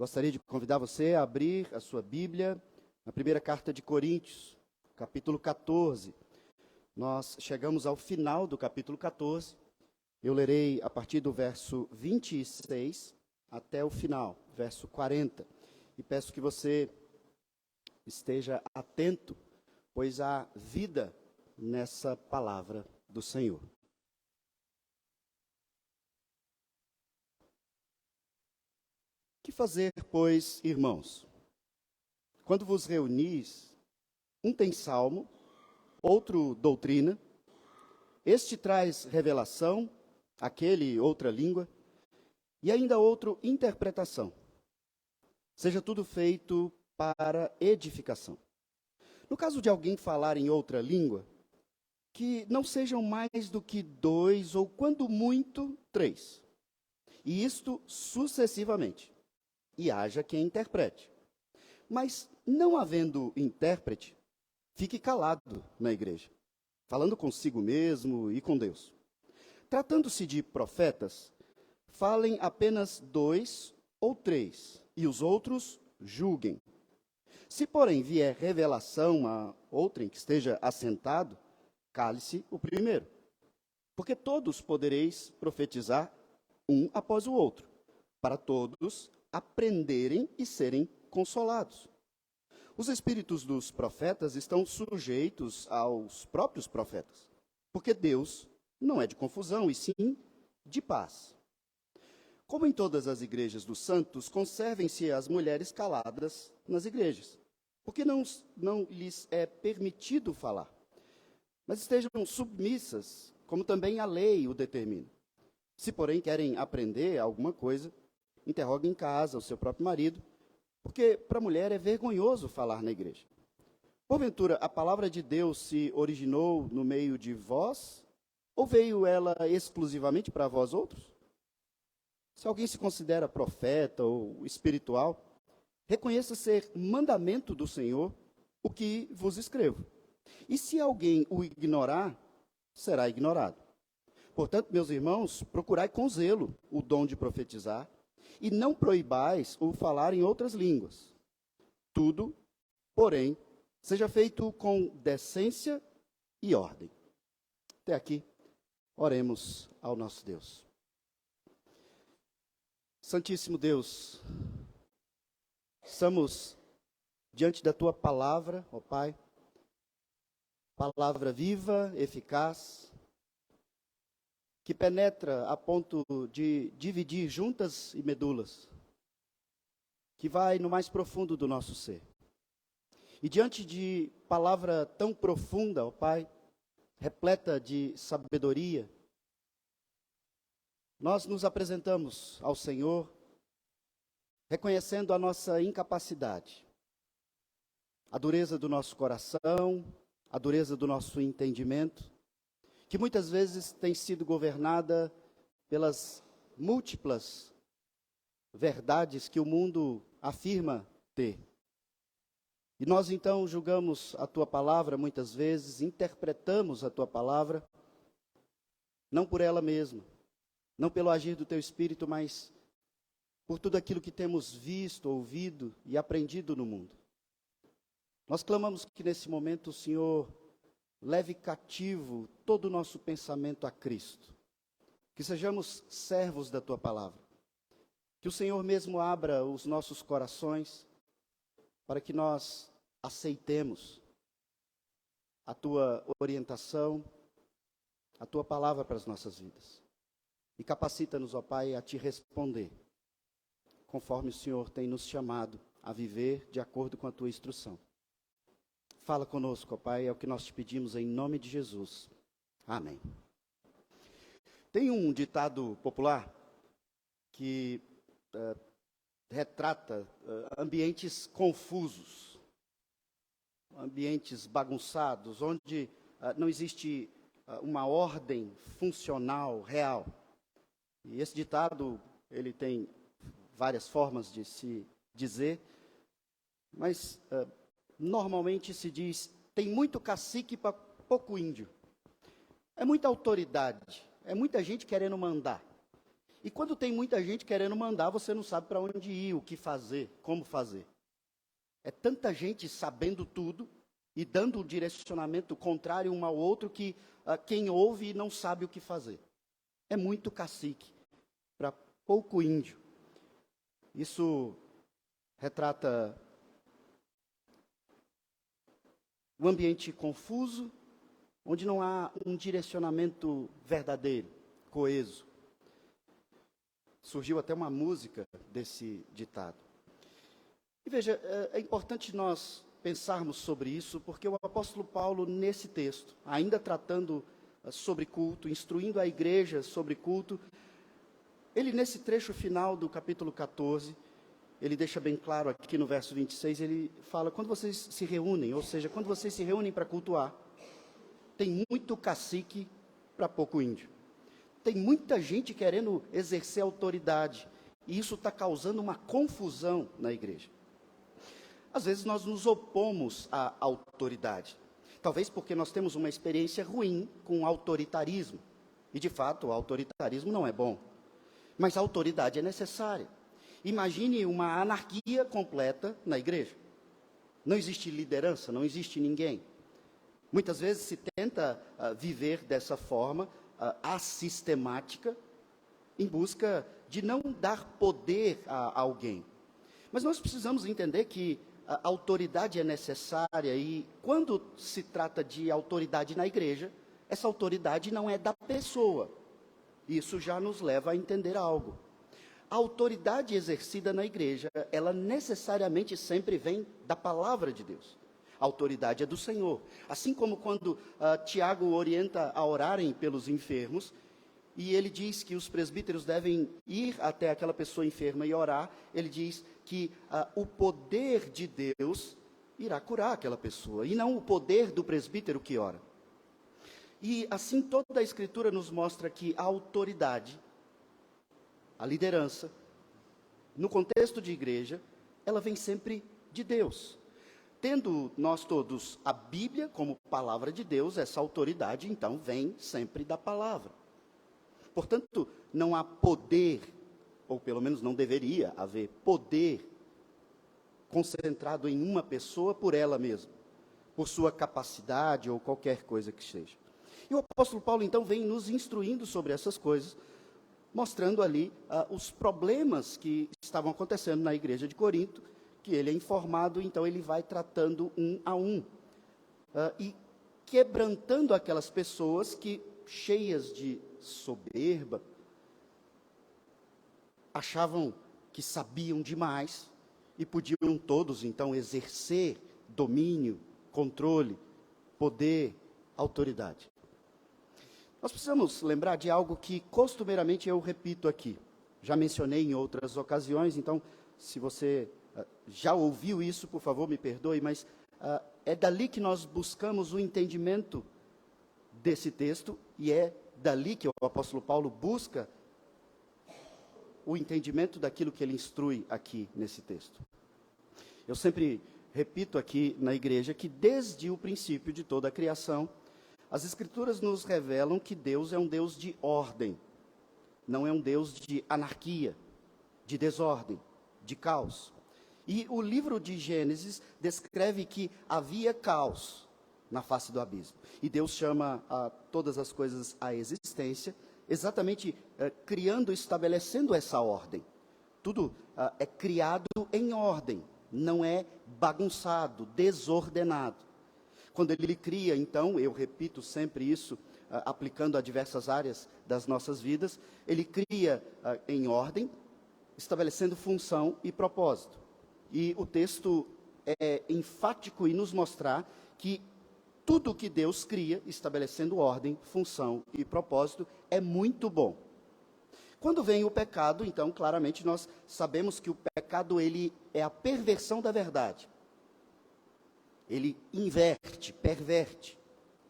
Gostaria de convidar você a abrir a sua Bíblia na primeira carta de Coríntios, capítulo 14. Nós chegamos ao final do capítulo 14. Eu lerei a partir do verso 26 até o final, verso 40. E peço que você esteja atento, pois há vida nessa palavra do Senhor. Que fazer, pois, irmãos? Quando vos reunis, um tem salmo, outro doutrina, este traz revelação, aquele outra língua, e ainda outro interpretação. Seja tudo feito para edificação. No caso de alguém falar em outra língua, que não sejam mais do que 2 ou, quando muito, 3. E isto sucessivamente. E haja quem interprete. Mas, não havendo intérprete, fique calado na igreja, falando consigo mesmo e com Deus. Tratando-se de profetas, falem apenas 2 ou 3, e os outros julguem. Se, porém, vier revelação a outrem que esteja assentado, cale-se o primeiro. Porque todos podereis profetizar um após o outro, para todos aprenderem e serem consolados. Os espíritos dos profetas estão sujeitos aos próprios profetas, porque Deus não é de confusão, e sim de paz. Como em todas as igrejas dos santos, conservem-se as mulheres caladas nas igrejas, porque não lhes é permitido falar, mas estejam submissas, como também a lei o determina. Se, porém, querem aprender alguma coisa, interrogue em casa o seu próprio marido, porque para a mulher é vergonhoso falar na igreja. Porventura, a palavra de Deus se originou no meio de vós, ou veio ela exclusivamente para vós outros? Se alguém se considera profeta ou espiritual, reconheça ser mandamento do Senhor o que vos escrevo. E se alguém o ignorar, será ignorado. Portanto, meus irmãos, procurai com zelo o dom de profetizar, e não proibais o falar em outras línguas. Tudo, porém, seja feito com decência e ordem. Até aqui, oremos ao nosso Deus. Santíssimo Deus, estamos diante da Tua palavra, ó Pai, palavra viva, eficaz, que penetra a ponto de dividir juntas e medulas, que vai no mais profundo do nosso ser. E diante de palavra tão profunda, ó Pai, repleta de sabedoria, nós nos apresentamos ao Senhor, reconhecendo a nossa incapacidade, a dureza do nosso coração, a dureza do nosso entendimento, que muitas vezes tem sido governada pelas múltiplas verdades que o mundo afirma ter. E nós então julgamos a Tua palavra muitas vezes, interpretamos a Tua palavra, não por ela mesma, não pelo agir do Teu Espírito, mas por tudo aquilo que temos visto, ouvido e aprendido no mundo. Nós clamamos que nesse momento o Senhor leve cativo todo o nosso pensamento a Cristo. Que sejamos servos da Tua palavra. Que o Senhor mesmo abra os nossos corações para que nós aceitemos a Tua orientação, a Tua palavra para as nossas vidas. E capacita-nos, ó Pai, a Te responder, conforme o Senhor tem nos chamado a viver de acordo com a Tua instrução. Fala conosco, ó Pai, é o que nós te pedimos em nome de Jesus. Amém. Tem um ditado popular que retrata ambientes confusos, ambientes bagunçados, onde não existe uma ordem funcional, real. E esse ditado, ele tem várias formas de se dizer, mas normalmente se diz, tem muito cacique para pouco índio. É muita autoridade, é muita gente querendo mandar. E quando tem muita gente querendo mandar, você não sabe para onde ir, o que fazer, como fazer. É tanta gente sabendo tudo e dando um direcionamento contrário um ao outro que quem ouve não sabe o que fazer. É muito cacique para pouco índio. Isso retrata um ambiente confuso, onde não há um direcionamento verdadeiro, coeso. Surgiu até uma música desse ditado. E veja, é importante nós pensarmos sobre isso, porque o apóstolo Paulo, nesse texto, ainda tratando sobre culto, instruindo a igreja sobre culto, ele, nesse trecho final do capítulo 14, ele deixa bem claro aqui no verso 26, ele fala, quando vocês se reúnem, ou seja, quando vocês se reúnem para cultuar, tem muito cacique para pouco índio. Tem muita gente querendo exercer autoridade, e isso está causando uma confusão na igreja. Às vezes nós nos opomos à autoridade, talvez porque nós temos uma experiência ruim com o autoritarismo, e de fato o autoritarismo não é bom, mas a autoridade é necessária. Imagine uma anarquia completa na igreja. Não existe liderança, não existe ninguém. Muitas vezes se tenta viver dessa forma, assistemática, em busca de não dar poder a alguém. Mas nós precisamos entender que a autoridade é necessária e quando se trata de autoridade na igreja, essa autoridade não é da pessoa. Isso já nos leva a entender algo. A autoridade exercida na igreja, ela necessariamente sempre vem da palavra de Deus. A autoridade é do Senhor. Assim como quando Tiago orienta a orarem pelos enfermos, e ele diz que os presbíteros devem ir até aquela pessoa enferma e orar, ele diz que o poder de Deus irá curar aquela pessoa, e não o poder do presbítero que ora. E assim toda a Escritura nos mostra que a autoridade, a liderança, no contexto de igreja, ela vem sempre de Deus. Tendo nós todos a Bíblia como palavra de Deus, essa autoridade, então, vem sempre da palavra. Portanto, não há poder, ou pelo menos não deveria haver poder concentrado em uma pessoa por ela mesma, por sua capacidade ou qualquer coisa que seja. E o apóstolo Paulo, então, vem nos instruindo sobre essas coisas, mostrando ali os problemas que estavam acontecendo na igreja de Corinto, que ele é informado, então ele vai tratando um a um, e quebrantando aquelas pessoas que, cheias de soberba, achavam que sabiam demais e podiam todos, então, exercer domínio, controle, poder, autoridade. Nós precisamos lembrar de algo que costumeiramente eu repito aqui. Já mencionei em outras ocasiões, então, se você já ouviu isso, por favor, me perdoe, mas é dali que nós buscamos o entendimento desse texto, e é dali que o apóstolo Paulo busca o entendimento daquilo que ele instrui aqui nesse texto. Eu sempre repito aqui na igreja que desde o princípio de toda a criação, as Escrituras nos revelam que Deus é um Deus de ordem, não é um Deus de anarquia, de desordem, de caos. E o livro de Gênesis descreve que havia caos na face do abismo. E Deus chama todas as coisas à existência, exatamente criando, estabelecendo essa ordem. Tudo é criado em ordem, não é bagunçado, desordenado. Quando ele cria, então, eu repito sempre isso, aplicando a diversas áreas das nossas vidas, ele cria em ordem, estabelecendo função e propósito. E o texto é enfático em nos mostrar que tudo que Deus cria, estabelecendo ordem, função e propósito, é muito bom. Quando vem o pecado, então, claramente, nós sabemos que o pecado, ele é a perversão da verdade. Ele inverte, perverte,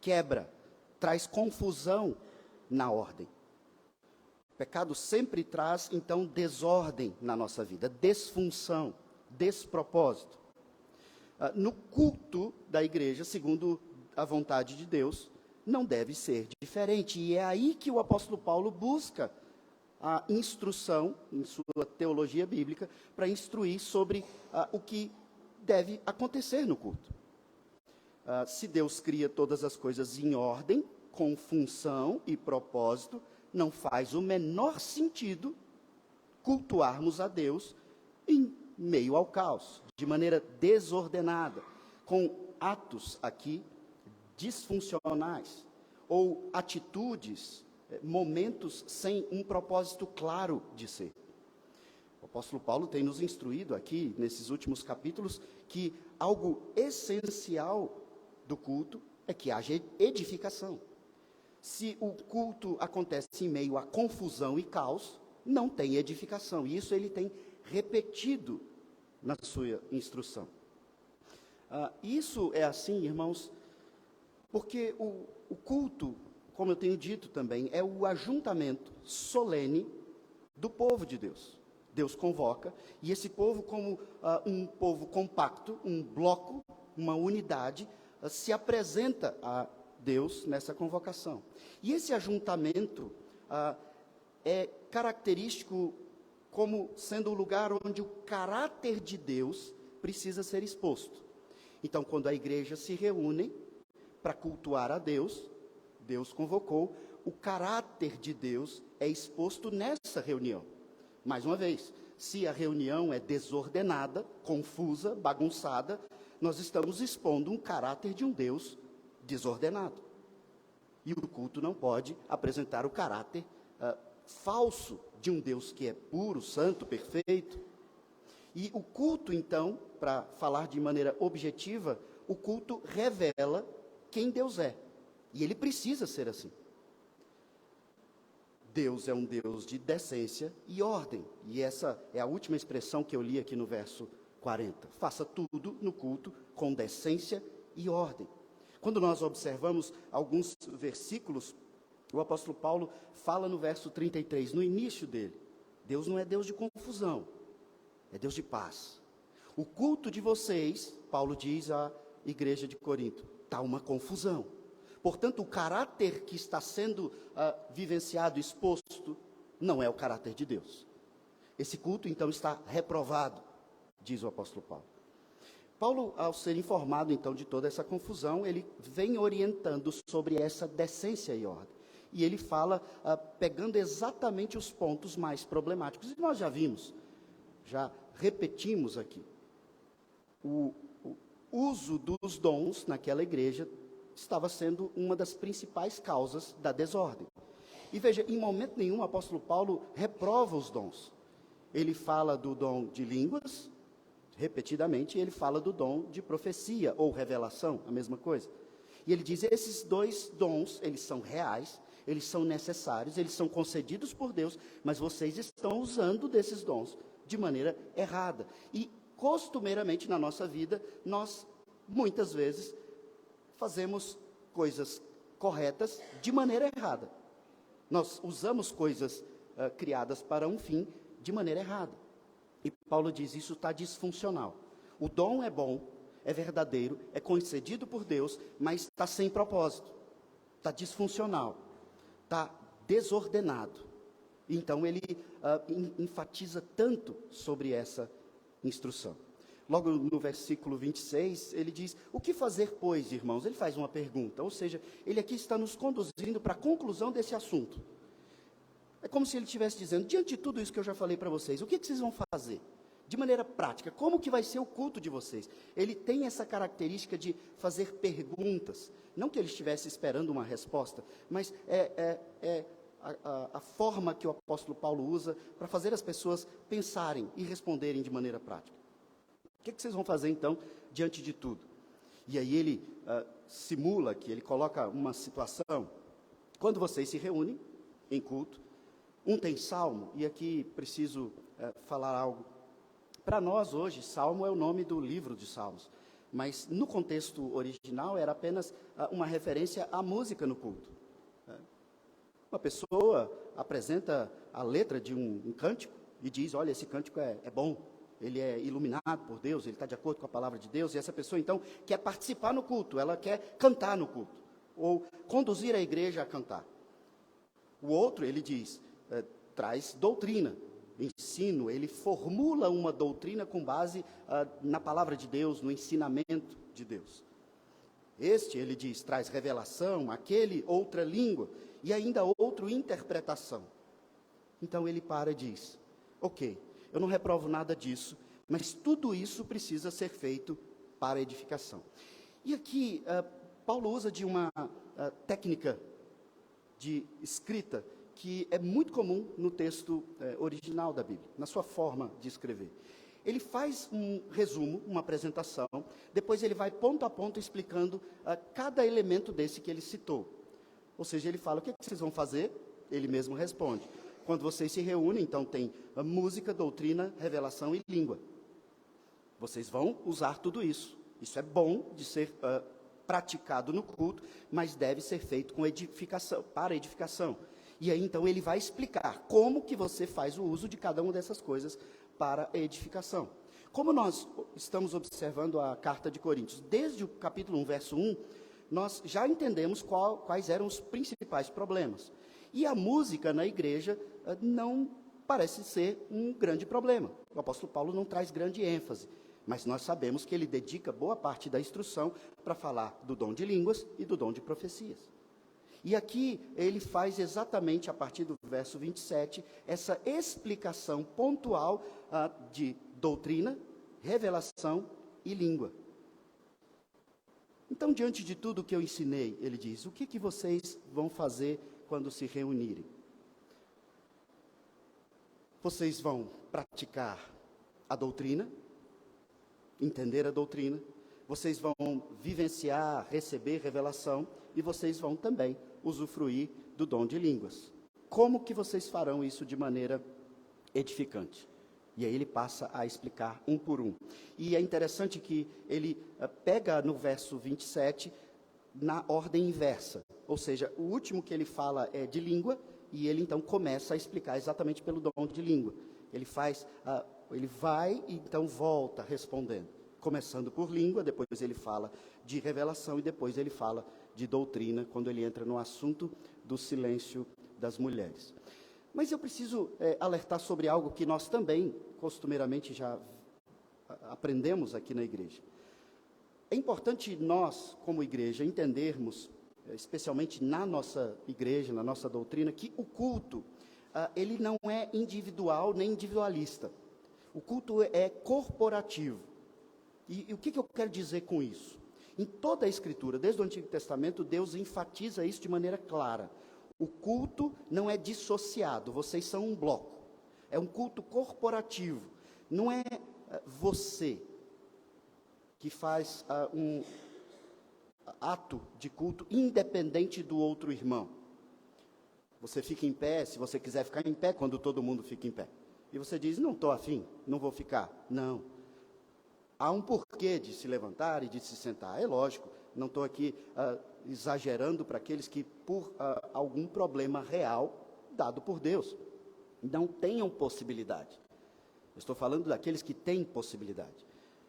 quebra, traz confusão na ordem. O pecado sempre traz, então, desordem na nossa vida, desfunção, despropósito. No culto da igreja, segundo a vontade de Deus, não deve ser diferente. E é aí que o apóstolo Paulo busca a instrução, em sua teologia bíblica, para instruir sobre o que deve acontecer no culto. Se Deus cria todas as coisas em ordem, com função e propósito, não faz o menor sentido cultuarmos a Deus em meio ao caos, de maneira desordenada, com atos aqui disfuncionais, ou atitudes, momentos sem um propósito claro de ser. O apóstolo Paulo tem nos instruído aqui, nesses últimos capítulos, que algo essencial do culto é que haja edificação. Se o culto acontece em meio a confusão e caos, não tem edificação. E isso ele tem repetido na sua instrução. Isso é assim, irmãos, porque o culto, como eu tenho dito também, é o ajuntamento solene do povo de Deus. Deus convoca, e esse povo, como um povo compacto, um bloco, uma unidade, se apresenta a Deus nessa convocação. E esse ajuntamento é característico como sendo o lugar onde o caráter de Deus precisa ser exposto. Então, quando a igreja se reúne para cultuar a Deus, Deus convocou, o caráter de Deus é exposto nessa reunião. Mais uma vez, se a reunião é desordenada, confusa, bagunçada, nós estamos expondo um caráter de um Deus desordenado. E o culto não pode apresentar o caráter falso de um Deus que é puro, santo, perfeito. E o culto, então, para falar de maneira objetiva, o culto revela quem Deus é. E ele precisa ser assim. Deus é um Deus de decência e ordem. E essa é a última expressão que eu li aqui no verso 40. Faça tudo no culto com decência e ordem. Quando nós observamos alguns versículos, o apóstolo Paulo fala no verso 33, no início dele, Deus não é Deus de confusão, é Deus de paz. O culto de vocês, Paulo diz à igreja de Corinto, está uma confusão. Portanto, o caráter que está sendo vivenciado, exposto, não é o caráter de Deus. Esse culto, então, está reprovado, diz o apóstolo Paulo. Paulo, ao ser informado, então, de toda essa confusão, ele vem orientando sobre essa decência e ordem. E ele fala, pegando exatamente os pontos mais problemáticos. E nós já vimos, já repetimos aqui. O uso dos dons naquela igreja estava sendo uma das principais causas da desordem. E veja, em momento nenhum o apóstolo Paulo reprova os dons. Ele fala do dom de línguas, repetidamente, ele fala do dom de profecia ou revelação, a mesma coisa. E ele diz, esses dois dons, eles são reais, eles são necessários, eles são concedidos por Deus, mas vocês estão usando desses dons de maneira errada. E, costumeiramente, na nossa vida, nós, muitas vezes, fazemos coisas corretas de maneira errada. Nós usamos coisas criadas para um fim de maneira errada. E Paulo diz, isso está disfuncional. O dom é bom, é verdadeiro, é concedido por Deus, mas está sem propósito, está disfuncional, está desordenado. Então ele enfatiza tanto sobre essa instrução. Logo no versículo 26, ele diz, o que fazer, pois, irmãos? Ele faz uma pergunta, ou seja, ele aqui está nos conduzindo para a conclusão desse assunto. É como se ele estivesse dizendo, diante de tudo isso que eu já falei para vocês, o que vocês vão fazer? De maneira prática, como que vai ser o culto de vocês? Ele tem essa característica de fazer perguntas, não que ele estivesse esperando uma resposta, mas a forma que o apóstolo Paulo usa para fazer as pessoas pensarem e responderem de maneira prática. O que vocês vão fazer, então, diante de tudo? E aí ele simula que ele coloca uma situação. Quando vocês se reúnem em culto, um tem salmo, e aqui preciso falar algo. Para nós, hoje, salmo é o nome do livro de salmos. Mas, no contexto original, era apenas uma referência à música no culto. Uma pessoa apresenta a letra de um cântico e diz, olha, esse cântico é bom. Ele é iluminado por Deus, ele está de acordo com a palavra de Deus, e essa pessoa, então, quer participar no culto, ela quer cantar no culto, ou conduzir a igreja a cantar. O outro, ele diz, traz doutrina, ensino, ele formula uma doutrina com base na palavra de Deus, no ensinamento de Deus. Este, ele diz, traz revelação, aquele outra língua, e ainda outra interpretação. Então ele para e diz, ok, eu não reprovo nada disso, mas tudo isso precisa ser feito para edificação. E aqui, Paulo usa de uma técnica de escrita que é muito comum no texto original da Bíblia, na sua forma de escrever. Ele faz um resumo, uma apresentação, depois ele vai ponto a ponto explicando cada elemento desse que ele citou. Ou seja, ele fala, o que vocês vão fazer? Ele mesmo responde. Quando vocês se reúnem, então tem música, doutrina, revelação e língua. Vocês vão usar tudo isso. Isso é bom de ser praticado no culto, mas deve ser feito com edificação, para edificação. E aí, então, ele vai explicar como que você faz o uso de cada uma dessas coisas para a edificação. Como nós estamos observando a carta de Coríntios, desde o capítulo 1, verso 1, nós já entendemos quais eram os principais problemas. E a música na igreja não parece ser um grande problema. O apóstolo Paulo não traz grande ênfase, mas nós sabemos que ele dedica boa parte da instrução para falar do dom de línguas e do dom de profecias. E aqui ele faz exatamente, a partir do verso 27, essa explicação pontual de doutrina, revelação e língua. Então, diante de tudo que eu ensinei, ele diz, o que vocês vão fazer quando se reunirem? Vocês vão praticar a doutrina, entender a doutrina, vocês vão vivenciar, receber revelação, e vocês vão também usufruir do dom de línguas. Como que vocês farão isso de maneira edificante? E aí ele passa a explicar um por um. E é interessante que ele pega no verso 27 na ordem inversa. Ou seja, o último que ele fala é de língua, e ele então começa a explicar exatamente pelo dom de língua. Ele vai e então volta respondendo. Começando por língua, depois ele fala de revelação e depois ele fala de doutrina, quando ele entra no assunto do silêncio das mulheres. Mas eu preciso alertar sobre algo que nós também, costumeiramente, já aprendemos aqui na igreja. É importante nós, como igreja, entendermos, especialmente na nossa igreja, na nossa doutrina, que o culto, ele não é individual nem individualista. O culto é corporativo. E o que eu quero dizer com isso? Em toda a Escritura, desde o Antigo Testamento, Deus enfatiza isso de maneira clara. O culto não é dissociado, vocês são um bloco. É um culto corporativo. Não é você que faz um ato de culto independente do outro irmão. Você fica em pé, se você quiser ficar em pé, quando todo mundo fica em pé. E você diz, não estou afim, não vou ficar. Não. Há um porquê de se levantar e de se sentar. É lógico, não estou aqui exagerando para aqueles que, por algum problema real, dado por Deus, não tenham possibilidade. Eu estou falando daqueles que têm possibilidade.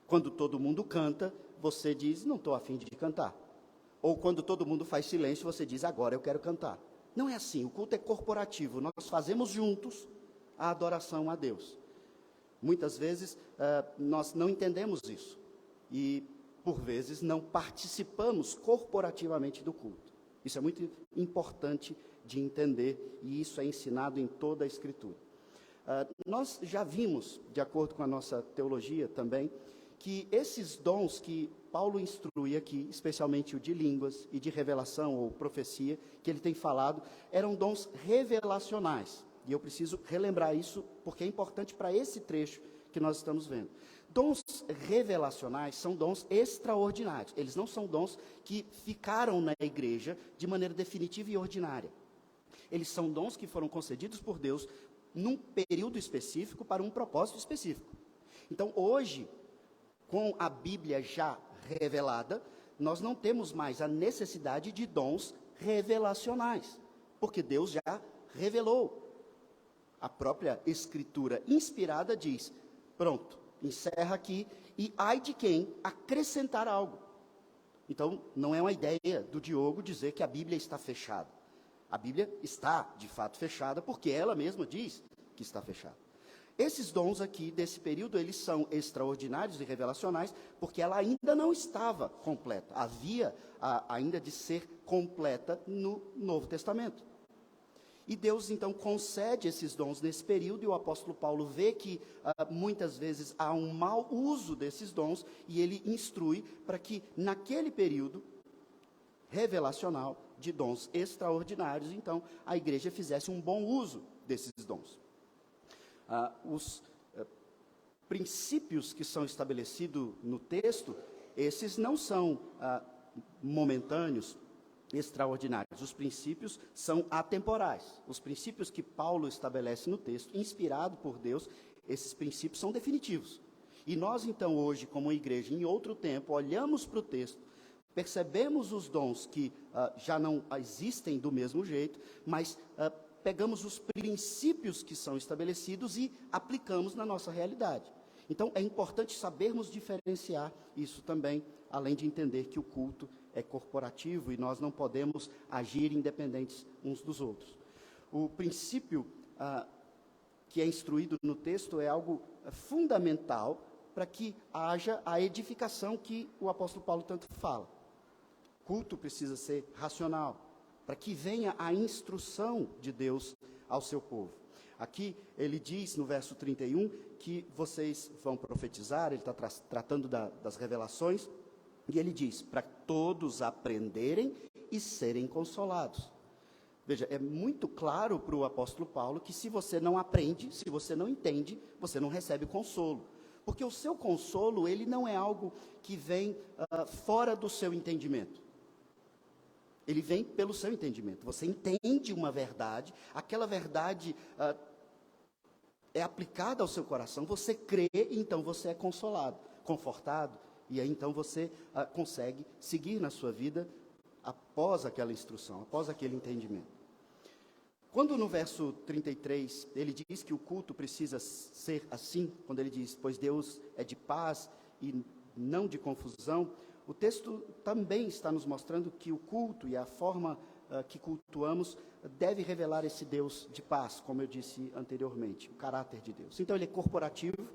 Quando todo mundo canta, você diz, não estou afim de cantar. Ou quando todo mundo faz silêncio, você diz, agora eu quero cantar. Não é assim, o culto é corporativo. Nós fazemos juntos a adoração a Deus. Muitas vezes nós não entendemos isso e, por vezes, não participamos corporativamente do culto. Isso é muito importante de entender e isso é ensinado em toda a Escritura. Nós já vimos, de acordo com a nossa teologia também, que esses dons que Paulo instrui aqui, especialmente o de línguas e de revelação ou profecia, que ele tem falado, eram dons revelacionais. E eu preciso relembrar isso, porque é importante para esse trecho que nós estamos vendo. Dons revelacionais são dons extraordinários. Eles não são dons que ficaram na igreja de maneira definitiva e ordinária. Eles são dons que foram concedidos por Deus num período específico para um propósito específico. Então, hoje, com a Bíblia já revelada, nós não temos mais a necessidade de dons revelacionais, porque Deus já revelou. A própria Escritura inspirada diz, pronto, encerra aqui, e ai de quem acrescentar algo. Então, não é uma ideia do Diogo dizer que a Bíblia está fechada. A Bíblia está, de fato, fechada, porque ela mesma diz que está fechada. Esses dons aqui, desse período, eles são extraordinários e revelacionais, porque ela ainda não estava completa. Havia ainda de ser completa no Novo Testamento. E Deus, então, concede esses dons nesse período, e o apóstolo Paulo vê que muitas vezes há um mau uso desses dons, e ele instrui para que, naquele período revelacional de dons extraordinários, então, a igreja fizesse um bom uso desses dons. Os princípios que são estabelecidos no texto, esses não são momentâneos, extraordinários. Os princípios são atemporais. Os princípios que Paulo estabelece no texto, inspirado por Deus, esses princípios são definitivos. E nós, então, hoje, como igreja, em outro tempo, olhamos para o texto, percebemos os dons que já não existem do mesmo jeito, mas pegamos os princípios que são estabelecidos e aplicamos na nossa realidade. Então, é importante sabermos diferenciar isso também, além de entender que o culto é corporativo e nós não podemos agir independentes uns dos outros. O princípio que é instruído no texto é algo fundamental para que haja a edificação que o apóstolo Paulo tanto fala. Culto precisa ser racional, para que venha a instrução de Deus ao seu povo. Aqui ele diz no verso 31 que vocês vão profetizar, ele está tratando das revelações, e ele diz, para todos aprenderem e serem consolados. Veja, é muito claro para o apóstolo Paulo que se você não aprende, se você não entende, você não recebe consolo. Porque o seu consolo, ele não é algo que vem fora do seu entendimento. Ele vem pelo seu entendimento. Você entende uma verdade, aquela verdade é aplicada ao seu coração, você crê, e então você é consolado, confortado, e aí então você consegue seguir na sua vida após aquela instrução, após aquele entendimento. Quando no verso 33 ele diz que o culto precisa ser assim, quando ele diz, pois Deus é de paz e não de confusão, o texto também está nos mostrando que o culto e a forma que cultuamos deve revelar esse Deus de paz, como eu disse anteriormente, o caráter de Deus. Então ele é corporativo,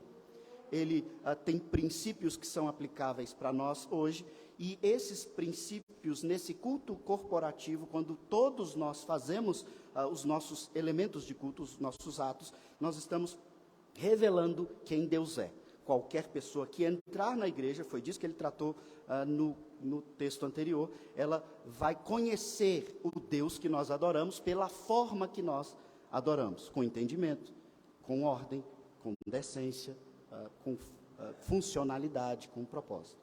ele tem princípios que são aplicáveis para nós hoje, e esses princípios, nesse culto corporativo, quando todos nós fazemos os nossos elementos de culto, os nossos atos, nós estamos revelando quem Deus é. Qualquer pessoa que entrar na igreja, foi disso que ele tratou no texto anterior, ela vai conhecer o Deus que nós adoramos pela forma que nós adoramos, com entendimento, com ordem, com decência, com funcionalidade, com propósito.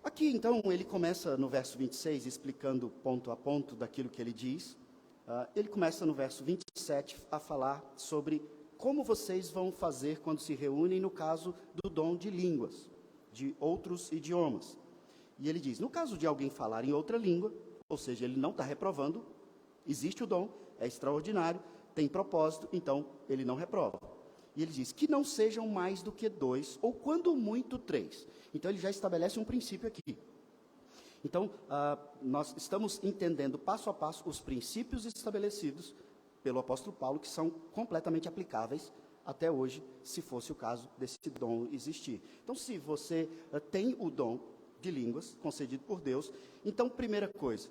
Aqui, então, ele começa no verso 26, explicando ponto a ponto daquilo que ele diz. Ele começa no verso 27 a falar sobre como vocês vão fazer quando se reúnem no caso do dom de línguas, de outros idiomas. E ele diz, no caso de alguém falar em outra língua, ou seja, ele não está reprovando, existe o dom, é extraordinário, tem propósito, então ele não reprova. E ele diz, que não sejam mais do que 2, ou quando muito 3. Então ele já estabelece um princípio aqui. Então, nós estamos entendendo passo a passo os princípios estabelecidos pelo apóstolo Paulo, que são completamente aplicáveis até hoje, se fosse o caso desse dom existir. Então, se você tem o dom de línguas concedido por Deus, então, primeira coisa,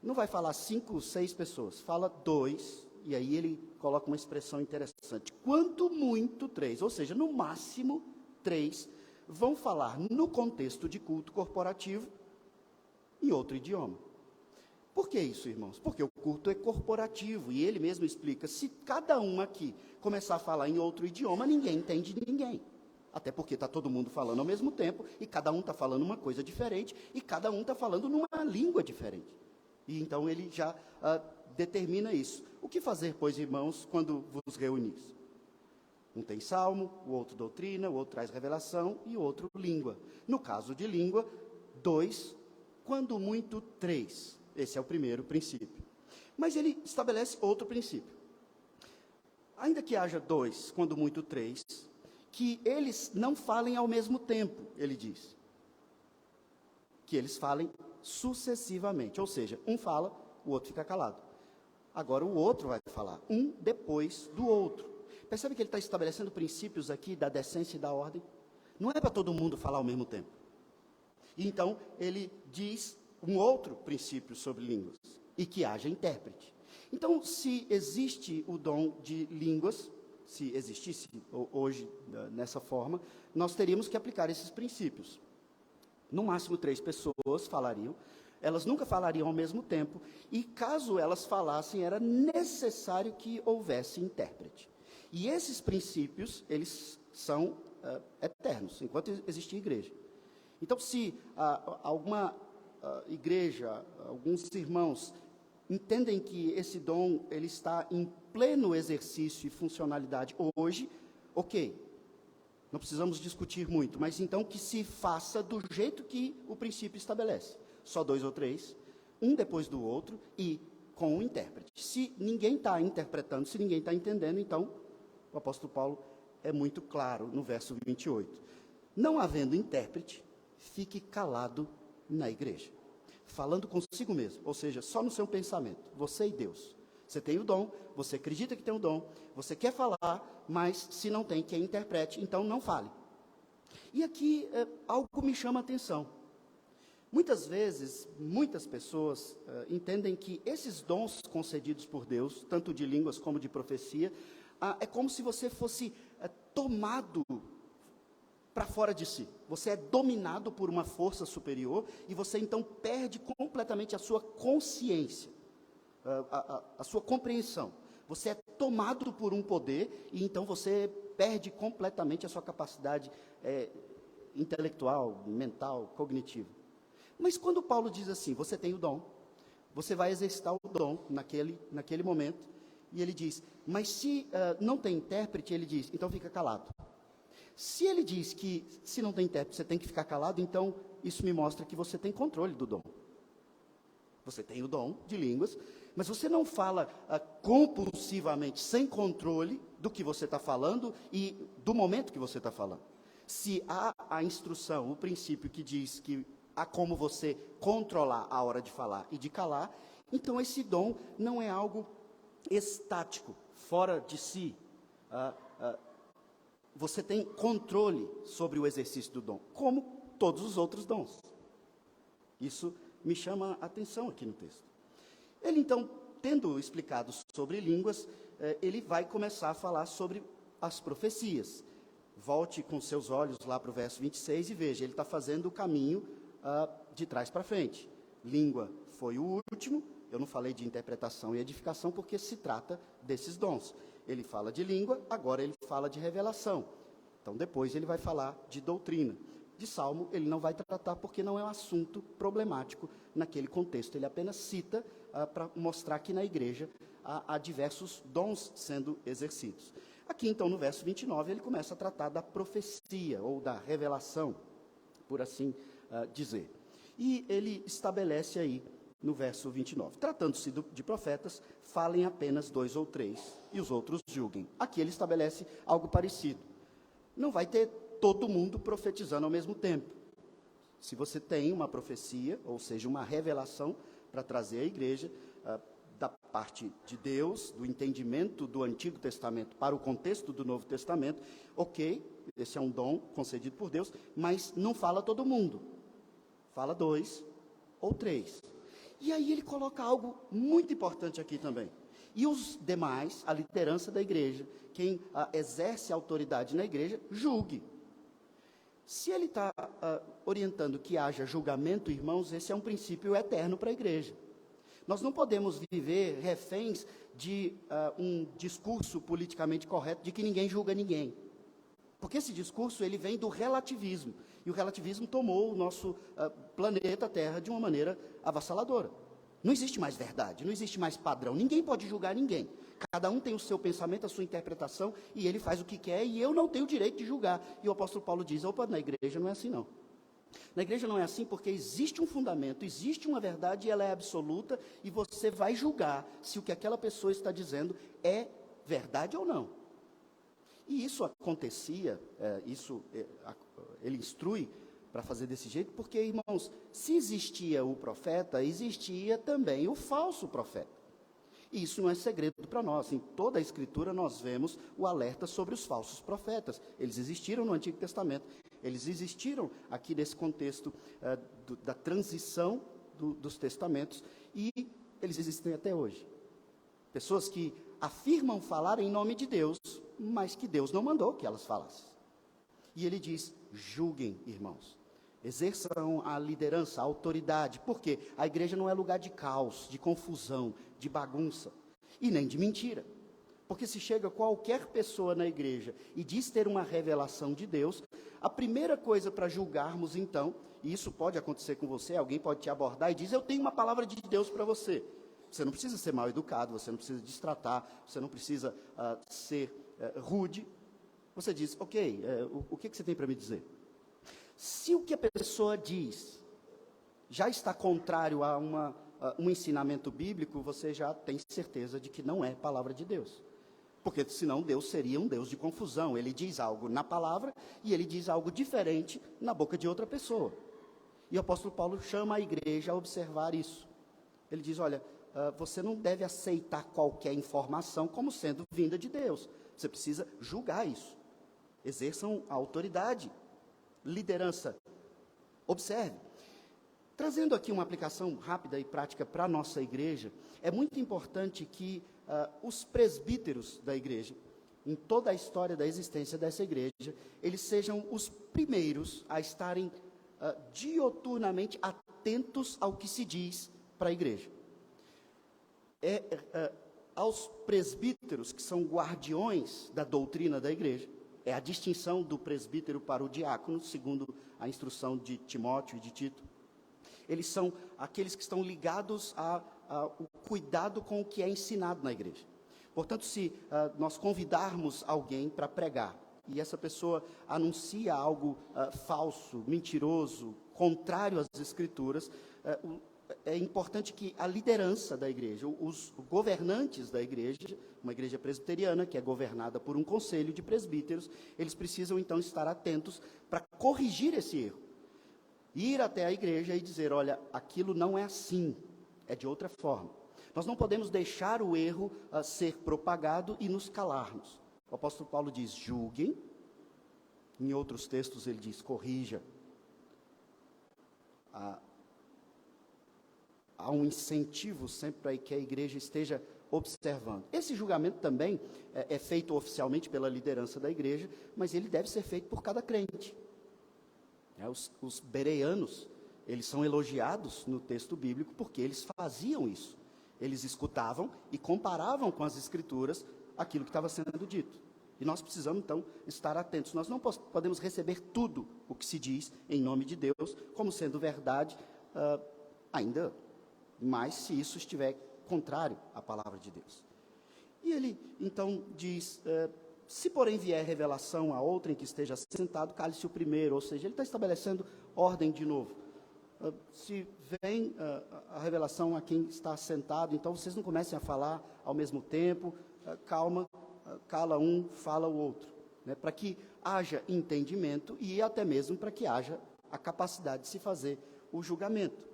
não vai falar 5, 6 pessoas, fala 2, e aí ele coloca uma expressão interessante, quanto muito 3, ou seja, no máximo 3 vão falar no contexto de culto corporativo em outro idioma. Por que isso, irmãos? Porque o culto é corporativo, e ele mesmo explica, se cada um aqui começar a falar em outro idioma, ninguém entende ninguém. Até porque está todo mundo falando ao mesmo tempo, e cada um está falando uma coisa diferente, e cada um está falando numa língua diferente. E então ele já determina isso. O que fazer, pois, irmãos, quando vos reunis? Um tem salmo, o outro doutrina, o outro traz revelação, e o outro língua. No caso de língua, 2, quando muito 3. Esse é o primeiro princípio. Mas ele estabelece outro princípio. Ainda que haja 2, quando muito 3, que eles não falem ao mesmo tempo, ele diz. Que eles falem sucessivamente. Ou seja, um fala, o outro fica calado. Agora o outro vai falar, um depois do outro. Percebe que ele está estabelecendo princípios aqui da decência e da ordem? Não é para todo mundo falar ao mesmo tempo. E então ele diz um outro princípio sobre línguas, e que haja intérprete. Então, se existe o dom de línguas, se existisse hoje nessa forma, nós teríamos que aplicar esses princípios. No máximo 3 pessoas falariam, elas nunca falariam ao mesmo tempo, e caso elas falassem, era necessário que houvesse intérprete. E esses princípios, eles são eternos, enquanto existir igreja. Então, se alguma igreja, alguns irmãos entendem que esse dom ele está em pleno exercício e funcionalidade hoje, ok, não precisamos discutir muito, mas então que se faça do jeito que o princípio estabelece. Só 2 ou 3, um depois do outro e com o intérprete. Se ninguém está interpretando, se ninguém está entendendo, então o apóstolo Paulo é muito claro no verso 28. Não havendo intérprete, fique calado na igreja, falando consigo mesmo, ou seja, só no seu pensamento, você e Deus. Você tem o dom, você acredita que tem o dom, você quer falar, mas se não tem quem interprete, então não fale. E aqui algo me chama a atenção. Muitas vezes, muitas pessoas entendem que esses dons concedidos por Deus, tanto de línguas como de profecia, é como se você fosse tomado para fora de si. Você é dominado por uma força superior e você então perde completamente a sua consciência, a sua compreensão. Você é tomado por um poder e então você perde completamente a sua capacidade intelectual, mental, cognitiva. Mas quando Paulo diz assim, você tem o dom, você vai exercitar o dom naquele momento, e ele diz, mas se não tem intérprete, ele diz, então fica calado. Se ele diz que se não tem intérprete você tem que ficar calado, então isso me mostra que você tem controle do dom. Você tem o dom de línguas, mas você não fala compulsivamente, sem controle do que você está falando e do momento que você está falando. Se há a instrução, o princípio que diz que há como você controlar a hora de falar e de calar, então esse dom não é algo estático, fora de si. Você tem controle sobre o exercício do dom, como todos os outros dons. Isso me chama a atenção aqui no texto. Ele então, tendo explicado sobre línguas, ele vai começar a falar sobre as profecias. Volte com seus olhos lá para o verso 26 e veja, ele está fazendo o caminho de trás para frente. Língua foi o último, eu não falei de interpretação e edificação porque se trata desses dons. Ele fala de língua, agora ele fala de revelação. Então depois ele vai falar de doutrina. De Salmo ele não vai tratar porque não é um assunto problemático naquele contexto. Ele apenas cita para mostrar que na igreja há diversos dons sendo exercidos. Aqui então no verso 29 ele começa a tratar da profecia ou da revelação, por assim dizer. E ele estabelece aí no verso 29. Tratando-se de profetas, falem apenas 2 ou 3, e os outros julguem. Aqui ele estabelece algo parecido. Não vai ter todo mundo profetizando ao mesmo tempo. Se você tem uma profecia, ou seja, uma revelação para trazer à igreja, da parte de Deus, do entendimento do Antigo Testamento para o contexto do Novo Testamento, ok, esse é um dom concedido por Deus, mas não fala todo mundo. Fala 2 ou 3. E aí ele coloca algo muito importante aqui também. E os demais, a liderança da igreja, quem exerce autoridade na igreja, julgue. Se ele está orientando que haja julgamento, irmãos, esse é um princípio eterno para a igreja. Nós não podemos viver reféns de um discurso politicamente correto de que ninguém julga ninguém. Porque esse discurso ele vem do relativismo. E o relativismo tomou o nosso planeta Terra de uma maneira avassaladora. Não existe mais verdade, não existe mais padrão. Ninguém pode julgar ninguém. Cada um tem o seu pensamento, a sua interpretação, e ele faz o que quer, e eu não tenho o direito de julgar. E o apóstolo Paulo diz, opa, na igreja não é assim não. Na igreja não é assim porque existe um fundamento, existe uma verdade e ela é absoluta, e você vai julgar se o que aquela pessoa está dizendo é verdade ou não. E isso acontecia, ele instrui para fazer desse jeito, porque, irmãos, se existia o profeta, existia também o falso profeta. E isso não é segredo para nós. Em toda a Escritura nós vemos o alerta sobre os falsos profetas. Eles existiram no Antigo Testamento, eles existiram aqui nesse contexto da transição dos testamentos, e eles existem até hoje. Pessoas que afirmam falar em nome de Deus, mas que Deus não mandou que elas falassem. E ele diz: julguem, irmãos. Exerçam a liderança, a autoridade. Por quê? A igreja não é lugar de caos, de confusão, de bagunça, e nem de mentira. Porque se chega qualquer pessoa na igreja e diz ter uma revelação de Deus, a primeira coisa para julgarmos então, e isso pode acontecer com você, alguém pode te abordar e diz: eu tenho uma palavra de Deus para você. Você não precisa ser mal educado, você não precisa destratar, você não precisa ser rude. Você diz: ok, o que você tem para me dizer? Se o que a pessoa diz já está contrário a um ensinamento bíblico, você já tem certeza de que não é palavra de Deus. Porque senão Deus seria um Deus de confusão. Ele diz algo na palavra e ele diz algo diferente na boca de outra pessoa. E o apóstolo Paulo chama a igreja a observar isso. Ele diz: olha, você não deve aceitar qualquer informação como sendo vinda de Deus. Você precisa julgar isso. Exerçam a autoridade, liderança. Observe. Trazendo aqui uma aplicação rápida e prática para a nossa igreja, é muito importante que os presbíteros da igreja, em toda a história da existência dessa igreja, eles sejam os primeiros a estarem dioturnamente atentos ao que se diz para a igreja. Aos presbíteros, que são guardiões da doutrina da igreja, é a distinção do presbítero para o diácono, segundo a instrução de Timóteo e de Tito. Eles são aqueles que estão ligados ao cuidado com o que é ensinado na igreja. Portanto, se nós convidarmos alguém para pregar, e essa pessoa anuncia algo falso, mentiroso, contrário às Escrituras, é importante que a liderança da igreja, os governantes da igreja, uma igreja presbiteriana que é governada por um conselho de presbíteros, eles precisam então estar atentos para corrigir esse erro. Ir até a igreja e dizer: olha, aquilo não é assim, é de outra forma. Nós não podemos deixar o erro ser propagado e nos calarmos. O apóstolo Paulo diz: julguem. Em outros textos ele diz: corrija. Há um incentivo sempre para que a igreja esteja observando. Esse julgamento também é feito oficialmente pela liderança da igreja, mas ele deve ser feito por cada crente. Os bereanos, eles são elogiados no texto bíblico porque eles faziam isso. Eles escutavam e comparavam com as Escrituras aquilo que estava sendo dito. E nós precisamos, então, estar atentos. Nós não podemos receber tudo o que se diz em nome de Deus como sendo verdade, ainda mais se isso estiver contrário à palavra de Deus. E ele, então, diz: se porém vier revelação a outrem que esteja sentado, cale-se o primeiro. Ou seja, ele está estabelecendo ordem de novo. Se vem a revelação a quem está sentado, então vocês não comecem a falar ao mesmo tempo, calma, cala um, fala o outro, né, para que haja entendimento e até mesmo para que haja a capacidade de se fazer o julgamento.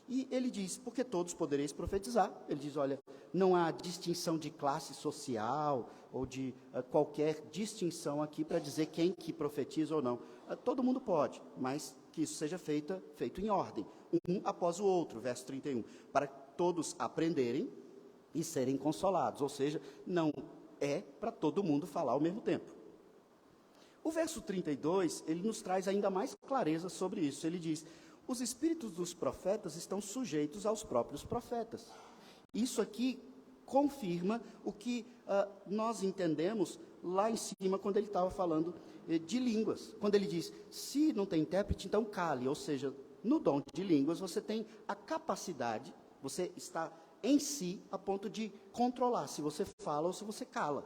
E ele diz: porque todos podereis profetizar. Ele diz: olha, não há distinção de classe social ou de qualquer distinção aqui para dizer quem que profetiza ou não. Todo mundo pode, mas que isso seja feito em ordem, um após o outro, verso 31, para todos aprenderem e serem consolados. Ou seja, não é para todo mundo falar ao mesmo tempo. O verso 32, ele nos traz ainda mais clareza sobre isso. Ele diz: os espíritos dos profetas estão sujeitos aos próprios profetas. Isso aqui confirma o que nós entendemos lá em cima, quando ele estava falando de línguas. Quando ele diz: se não tem intérprete, então cale. Ou seja, no dom de línguas, você tem a capacidade, você está em si a ponto de controlar se você fala ou se você cala.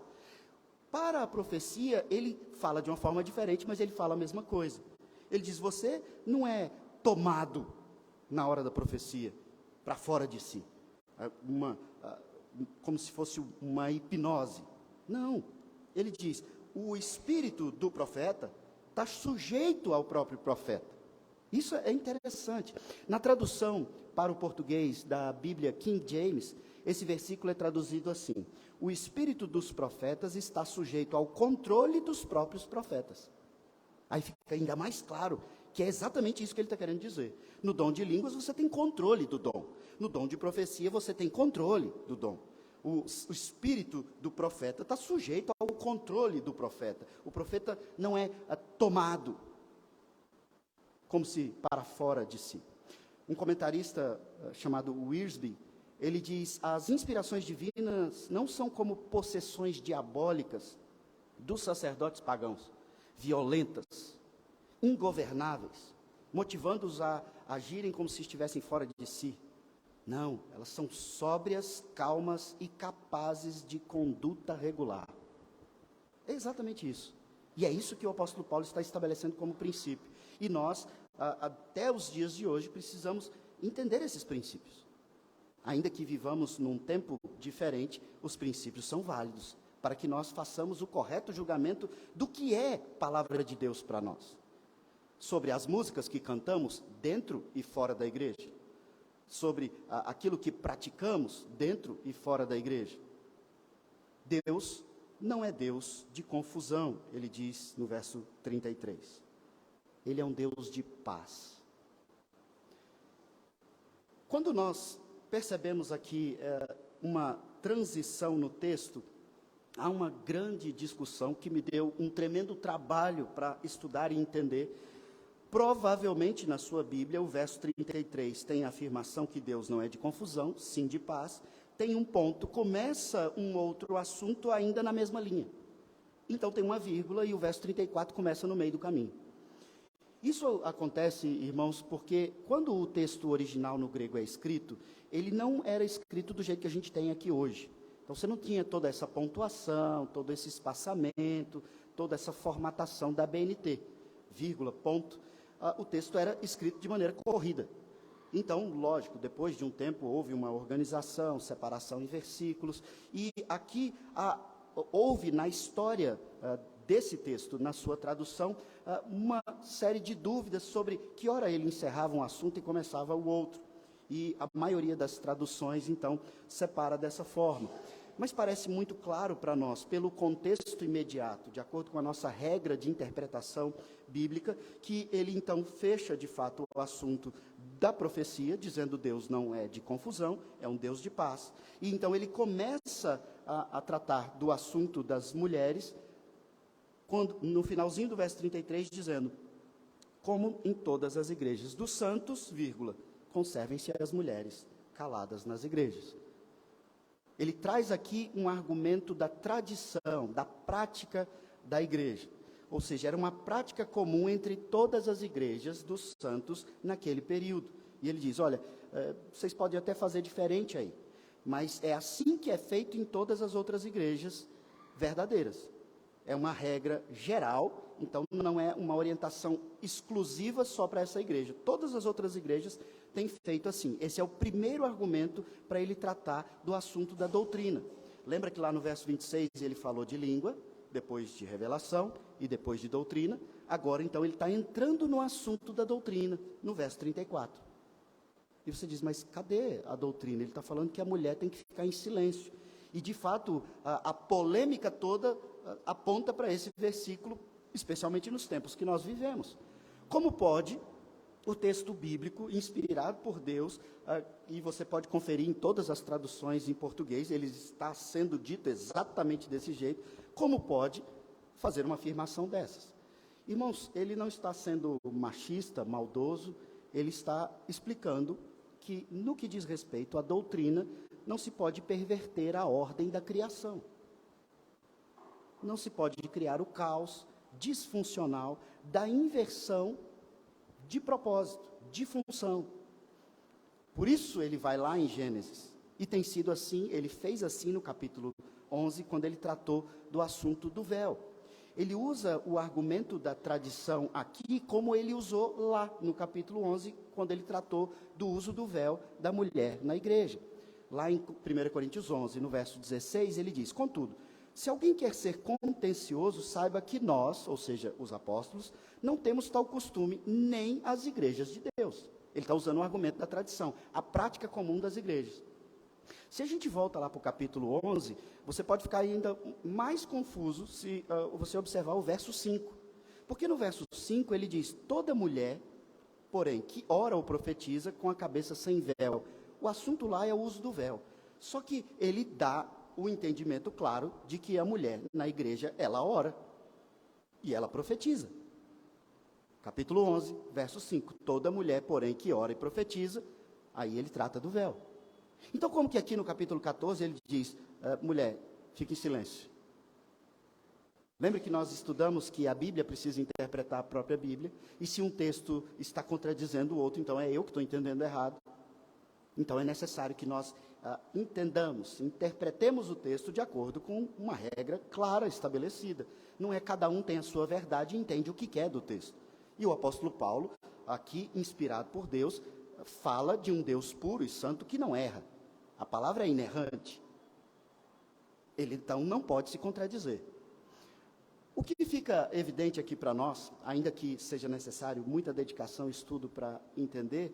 Para a profecia, ele fala de uma forma diferente, mas ele fala a mesma coisa. Ele diz: você não é tomado na hora da profecia, para fora de si, como se fosse uma hipnose. Não, ele diz: o espírito do profeta está sujeito ao próprio profeta. Isso é interessante. Na tradução para o português da Bíblia King James, esse versículo é traduzido assim: o espírito dos profetas está sujeito ao controle dos próprios profetas. Aí fica ainda mais claro que é exatamente isso que ele está querendo dizer. No dom de línguas você tem controle do dom. No dom de profecia você tem controle do dom. O espírito do profeta está sujeito ao controle do profeta. O profeta não é tomado como se para fora de si. Um comentarista chamado Wiersbe, ele diz: as inspirações divinas não são como possessões diabólicas dos sacerdotes pagãos, violentas, ingovernáveis, motivando-os a agirem como se estivessem fora de si. Não, elas são sóbrias, calmas e capazes de conduta regular. É exatamente isso. E é isso que o apóstolo Paulo está estabelecendo como princípio. E nós, até os dias de hoje, precisamos entender esses princípios. Ainda que vivamos num tempo diferente, os princípios são válidos para que nós façamos o correto julgamento do que é palavra de Deus para nós. Sobre as músicas que cantamos dentro e fora da igreja. Sobre aquilo que praticamos dentro e fora da igreja. Deus não é Deus de confusão, ele diz no verso 33. Ele é um Deus de paz. Quando nós percebemos aqui uma transição no texto, há uma grande discussão que me deu um tremendo trabalho para estudar e entender. Provavelmente na sua Bíblia, o verso 33 tem a afirmação que Deus não é de confusão, sim de paz. Tem um ponto, começa um outro assunto ainda na mesma linha. Então tem uma vírgula e o verso 34 começa no meio do caminho. Isso acontece, irmãos, porque quando o texto original no grego é escrito, ele não era escrito do jeito que a gente tem aqui hoje. Então você não tinha toda essa pontuação, todo esse espaçamento, toda essa formatação da BNT, vírgula, ponto. O texto era escrito de maneira corrida. Então, lógico, depois de um tempo houve uma organização, separação em versículos, e aqui houve na história desse texto, na sua tradução, uma série de dúvidas sobre que hora ele encerrava um assunto e começava o outro. E a maioria das traduções, então, separa dessa forma. Mas parece muito claro para nós, pelo contexto imediato, de acordo com a nossa regra de interpretação bíblica, que ele então fecha de fato o assunto da profecia, dizendo Deus não é de confusão, é um Deus de paz. E então ele começa a tratar do assunto das mulheres, no finalzinho do verso 33, dizendo: como em todas as igrejas dos santos, vírgula, conservem-se as mulheres caladas nas igrejas. Ele traz aqui um argumento da tradição, da prática da igreja. Ou seja, era uma prática comum entre todas as igrejas dos santos naquele período. E ele diz: olha, vocês podem até fazer diferente aí, mas é assim que é feito em todas as outras igrejas verdadeiras. É uma regra geral, então não é uma orientação exclusiva só para essa igreja. Todas as outras igrejas têm feito assim. Esse é o primeiro argumento para ele tratar do assunto da doutrina. Lembra que lá no verso 26 ele falou de língua, depois de revelação e depois de doutrina. Agora então ele está entrando no assunto da doutrina, no verso 34. E você diz: mas cadê a doutrina? Ele está falando que a mulher tem que ficar em silêncio. E de fato a polêmica toda aponta para esse versículo, especialmente nos tempos que nós vivemos. Como pode o texto bíblico, inspirado por Deus, e você pode conferir em todas as traduções em português, ele está sendo dito exatamente desse jeito, como pode fazer uma afirmação dessas? Irmãos, ele não está sendo machista, maldoso, ele está explicando que, no que diz respeito à doutrina, não se pode perverter a ordem da criação. Não se pode criar o caos disfuncional da inversão de propósito, de função. Por isso ele vai lá em Gênesis, e tem sido assim, ele fez assim no capítulo 11, quando ele tratou do assunto do véu. Ele usa o argumento da tradição aqui, como ele usou lá no capítulo 11, quando ele tratou do uso do véu da mulher na igreja. Lá em 1 Coríntios 11, no verso 16, ele diz: contudo, se alguém quer ser contencioso, saiba que nós, ou seja, os apóstolos, não temos tal costume, nem as igrejas de Deus. Ele está usando o argumento da tradição, a prática comum das igrejas. Se a gente volta lá para o capítulo 11, você pode ficar ainda mais confuso se você observar o verso 5. Porque no verso 5 ele diz, toda mulher, porém, que ora ou profetiza com a cabeça sem véu. O assunto lá é o uso do véu. Só que ele dá o entendimento claro de que a mulher na igreja, ela ora e ela profetiza. Capítulo 11, verso 5. Toda mulher, porém, que ora e profetiza, aí ele trata do véu. Então, como que aqui no capítulo 14 ele diz, mulher, fique em silêncio. Lembre que nós estudamos que a Bíblia precisa interpretar a própria Bíblia, e se um texto está contradizendo o outro, então é eu que estou entendendo errado. Então é necessário que nós entendamos, interpretemos o texto de acordo com uma regra clara, estabelecida. Não é cada um tem a sua verdade e entende o que quer do texto. E o apóstolo Paulo, aqui inspirado por Deus, fala de um Deus puro e santo que não erra. A palavra é inerrante. Ele então não pode se contradizer. O que fica evidente aqui para nós, ainda que seja necessário muita dedicação e estudo para entender,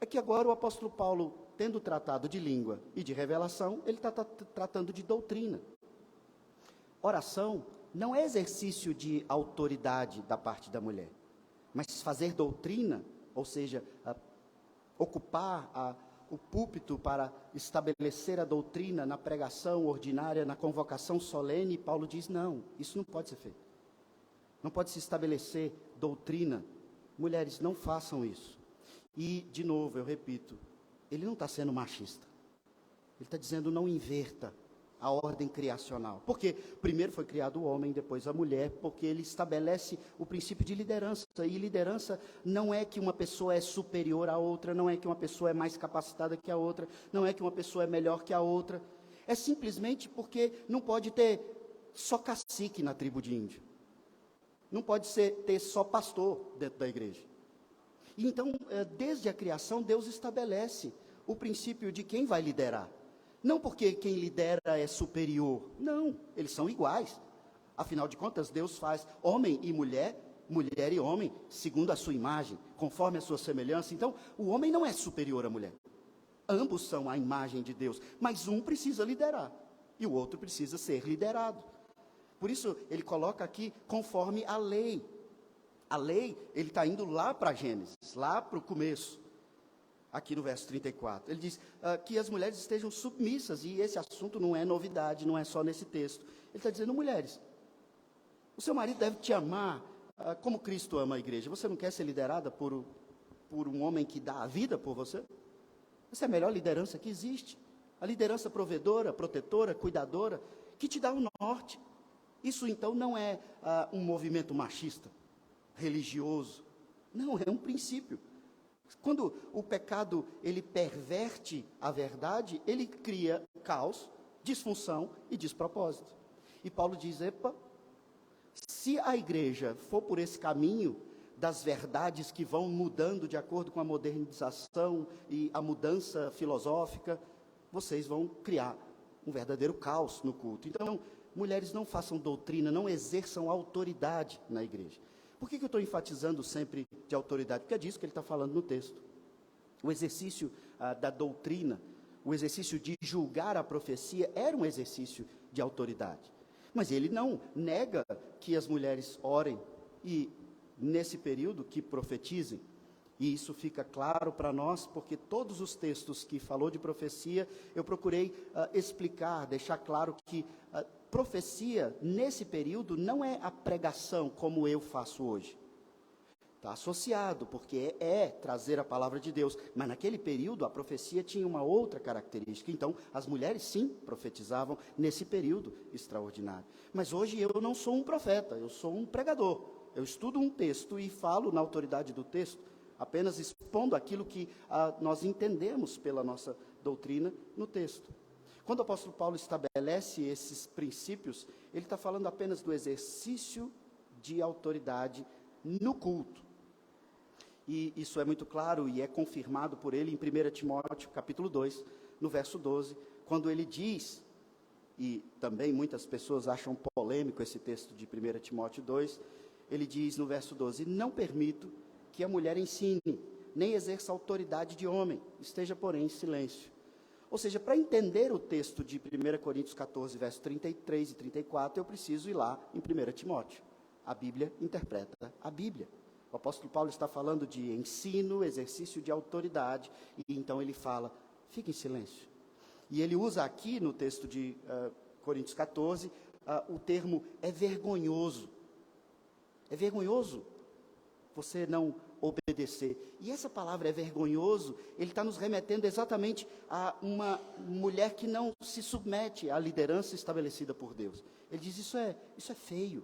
é que agora o apóstolo Paulo, tendo tratado de língua e de revelação, ele está tratando de doutrina. Oração não é exercício de autoridade da parte da mulher, mas fazer doutrina, ou seja, ocupar o púlpito para estabelecer a doutrina na pregação ordinária, na convocação solene, Paulo diz, não, isso não pode ser feito. Não pode se estabelecer doutrina. Mulheres, não façam isso. E, de novo, eu repito, ele não está sendo machista. Ele está dizendo, não inverta a ordem criacional. Porque primeiro foi criado o homem, depois a mulher, porque ele estabelece o princípio de liderança. E liderança não é que uma pessoa é superior à outra, não é que uma pessoa é mais capacitada que a outra, não é que uma pessoa é melhor que a outra. É simplesmente porque não pode ter só cacique na tribo de índio. Não pode ter só pastor dentro da igreja. E então, desde a criação, Deus estabelece o princípio de quem vai liderar. Não porque quem lidera é superior, não, eles são iguais. Afinal de contas, Deus faz homem e mulher, mulher e homem, segundo a sua imagem, conforme a sua semelhança. Então, o homem não é superior à mulher. Ambos são a imagem de Deus, mas um precisa liderar e o outro precisa ser liderado. Por isso, ele coloca aqui conforme a lei. A lei, ele está indo lá para Gênesis, lá para o começo. Aqui no verso 34, ele diz que as mulheres estejam submissas, e esse assunto não é novidade, não é só nesse texto. Ele está dizendo, mulheres, o seu marido deve te amar como Cristo ama a igreja. Você não quer ser liderada por um homem que dá a vida por você? Essa é a melhor liderança que existe. A liderança provedora, protetora, cuidadora, que te dá o norte. Isso então não é um movimento machista, religioso. Não, é um princípio. Quando o pecado, ele perverte a verdade, ele cria caos, disfunção e despropósito. E Paulo diz, se a igreja for por esse caminho das verdades que vão mudando de acordo com a modernização e a mudança filosófica, vocês vão criar um verdadeiro caos no culto. Então, mulheres, não façam doutrina, não exerçam autoridade na igreja. Por que eu estou enfatizando sempre de autoridade? Porque é disso que ele está falando no texto. O exercício da doutrina, o exercício de julgar a profecia, era um exercício de autoridade. Mas ele não nega que as mulheres orem e, nesse período, que profetizem. E isso fica claro para nós, porque todos os textos que falou de profecia, eu procurei explicar, deixar claro que profecia, nesse período, não é a pregação como eu faço hoje. Está associado, porque é trazer a palavra de Deus. Mas naquele período, a profecia tinha uma outra característica. Então, as mulheres, sim, profetizavam nesse período extraordinário. Mas hoje eu não sou um profeta, eu sou um pregador. Eu estudo um texto e falo na autoridade do texto, apenas expondo aquilo que nós entendemos pela nossa doutrina no texto. Quando o apóstolo Paulo estabelece esses princípios, ele está falando apenas do exercício de autoridade no culto. E isso é muito claro e é confirmado por ele em 1 Timóteo, capítulo 2, no verso 12, quando ele diz, e também muitas pessoas acham polêmico esse texto de 1 Timóteo 2, ele diz no verso 12: não permito que a mulher ensine, nem exerça autoridade de homem, esteja, porém, em silêncio. Ou seja, para entender o texto de 1 Coríntios 14, verso 33 e 34, eu preciso ir lá em 1 Timóteo. A Bíblia interpreta a Bíblia. O apóstolo Paulo está falando de ensino, exercício de autoridade, e então ele fala, fique em silêncio. E ele usa aqui no texto de Coríntios 14, o termo é vergonhoso. É vergonhoso você não obedecer. E essa palavra é vergonhoso, ele está nos remetendo exatamente a uma mulher que não se submete à liderança estabelecida por Deus. Ele diz, isso é feio,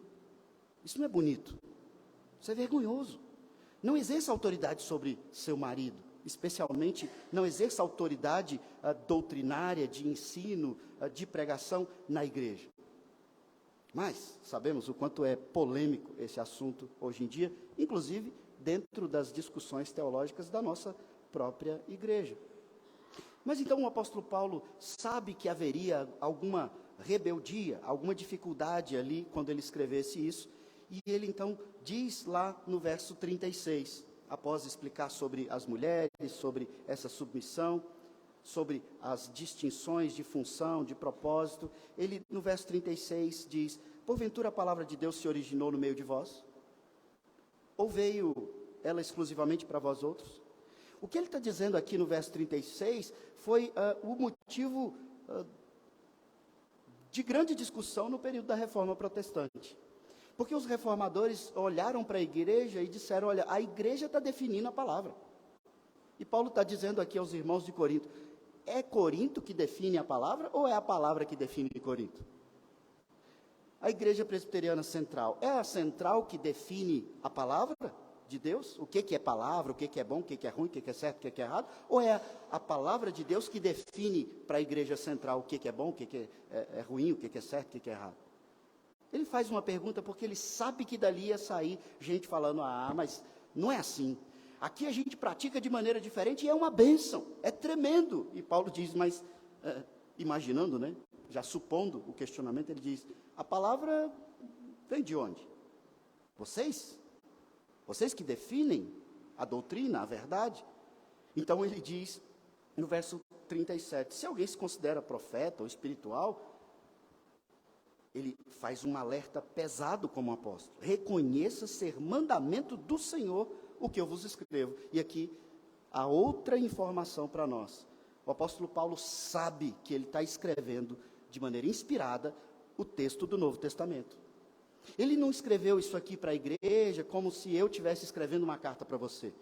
isso não é bonito, isso é vergonhoso. Não exerça autoridade sobre seu marido, especialmente não exerça autoridade doutrinária, de ensino, de pregação na igreja. Mas sabemos o quanto é polêmico esse assunto hoje em dia, inclusive dentro das discussões teológicas da nossa própria igreja. Mas então o apóstolo Paulo sabe que haveria alguma rebeldia, alguma dificuldade ali quando ele escrevesse isso, e ele então diz lá no verso 36, após explicar sobre as mulheres, sobre essa submissão, sobre as distinções de função, de propósito, ele no verso 36 diz, porventura a palavra de Deus se originou no meio de vós? Ou veio ela exclusivamente para vós outros? O que ele está dizendo aqui no verso 36 foi o motivo de grande discussão no período da Reforma Protestante. Porque os reformadores olharam para a igreja e disseram, olha, a igreja está definindo a palavra. E Paulo está dizendo aqui aos irmãos de Corinto, é Corinto que define a palavra ou é a palavra que define Corinto? A igreja presbiteriana central, é a central que define a palavra de Deus? O que é palavra, o que é bom, o que é ruim, o que é certo, o que é errado? Ou é a palavra de Deus que define para a igreja central o que é bom, o que é ruim, o que é certo, o que é errado? Ele faz uma pergunta porque ele sabe que dali ia sair gente falando, mas não é assim. Aqui a gente pratica de maneira diferente e é uma bênção, é tremendo. E Paulo diz, mas imaginando, né, já supondo o questionamento, ele diz, a palavra vem de onde? Vocês? Vocês que definem a doutrina, a verdade? Então ele diz, no verso 37, se alguém se considera profeta ou espiritual, ele faz um alerta pesado como apóstolo. Reconheça ser mandamento do Senhor o que eu vos escrevo. E aqui, há outra informação para nós. O apóstolo Paulo sabe que ele está escrevendo, de maneira inspirada, o texto do Novo Testamento. Ele não escreveu isso aqui para a igreja, como se eu estivesse escrevendo uma carta para você.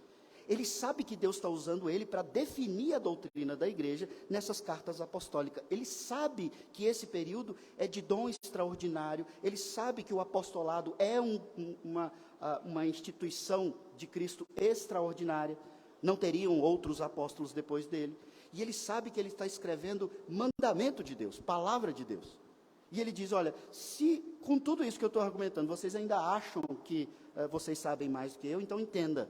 Ele sabe que Deus está usando ele para definir a doutrina da igreja nessas cartas apostólicas. Ele sabe que esse período é de dom extraordinário. Ele sabe que o apostolado é uma instituição de Cristo extraordinária. Não teriam outros apóstolos depois dele. E ele sabe que ele está escrevendo mandamento de Deus, palavra de Deus. E ele diz, olha, se com tudo isso que eu estou argumentando, vocês ainda acham que vocês sabem mais do que eu, então entenda.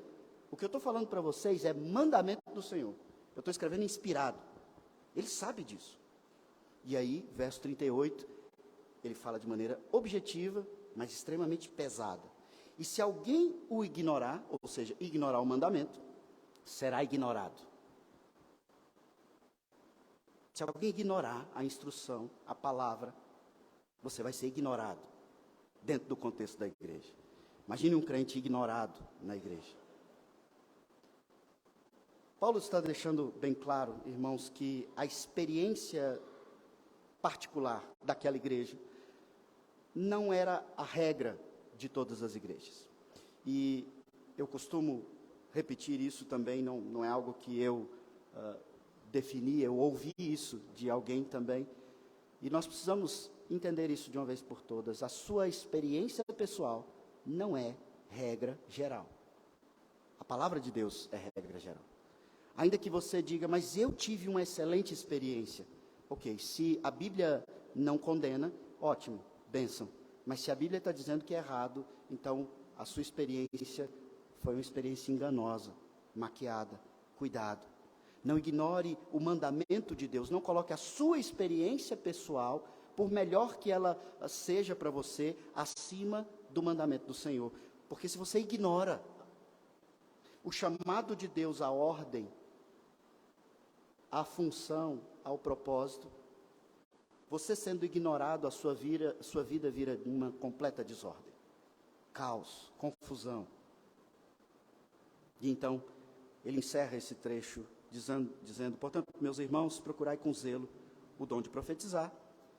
O que eu estou falando para vocês é mandamento do Senhor. Eu estou escrevendo inspirado. Ele sabe disso. E aí, verso 38, ele fala de maneira objetiva, mas extremamente pesada. E se alguém o ignorar, ou seja, ignorar o mandamento, será ignorado. Se alguém ignorar a instrução, a palavra, você vai ser ignorado dentro do contexto da igreja. Imagine um crente ignorado na igreja. Paulo está deixando bem claro, irmãos, que a experiência particular daquela igreja não era a regra de todas as igrejas. E eu costumo repetir isso também, não é algo que eu defini, eu ouvi isso de alguém também. E nós precisamos entender isso de uma vez por todas. A sua experiência pessoal não é regra geral. A palavra de Deus é regra geral. Ainda que você diga, mas eu tive uma excelente experiência. Ok, se a Bíblia não condena, ótimo, bênção. Mas se a Bíblia está dizendo que é errado, então a sua experiência foi uma experiência enganosa, maquiada. Cuidado. Não ignore o mandamento de Deus. Não coloque a sua experiência pessoal por melhor que ela seja para você, acima do mandamento do Senhor. Porque se você ignora o chamado de Deus à ordem, à função, ao propósito, você sendo ignorado, a sua vida vira uma completa desordem, caos, confusão. E então, ele encerra esse trecho dizendo, portanto, meus irmãos, procurai com zelo o dom de profetizar,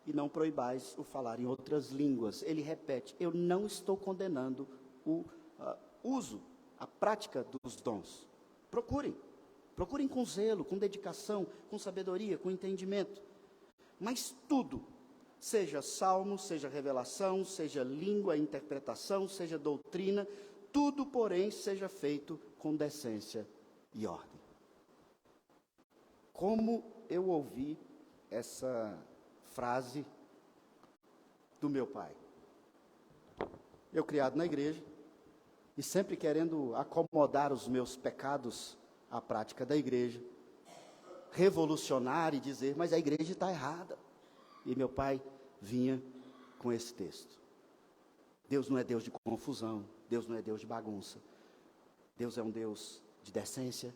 e não proibais o falar em outras línguas. Ele repete, eu não estou condenando o uso, a prática dos dons. Procurem com zelo, com dedicação, com sabedoria, com entendimento. Mas tudo, seja salmo, seja revelação, seja língua, interpretação, seja doutrina, tudo, porém, seja feito com decência e ordem. Como eu ouvi essa frase do meu pai. Eu criado na igreja, e sempre querendo acomodar os meus pecados à prática da igreja, revolucionar e dizer, mas a igreja está errada. E meu pai vinha com esse texto. Deus não é Deus de confusão, Deus não é Deus de bagunça. Deus é um Deus de decência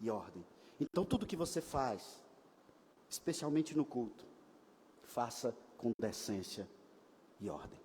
e ordem. Então tudo que você faz, especialmente no culto, faça com decência e ordem.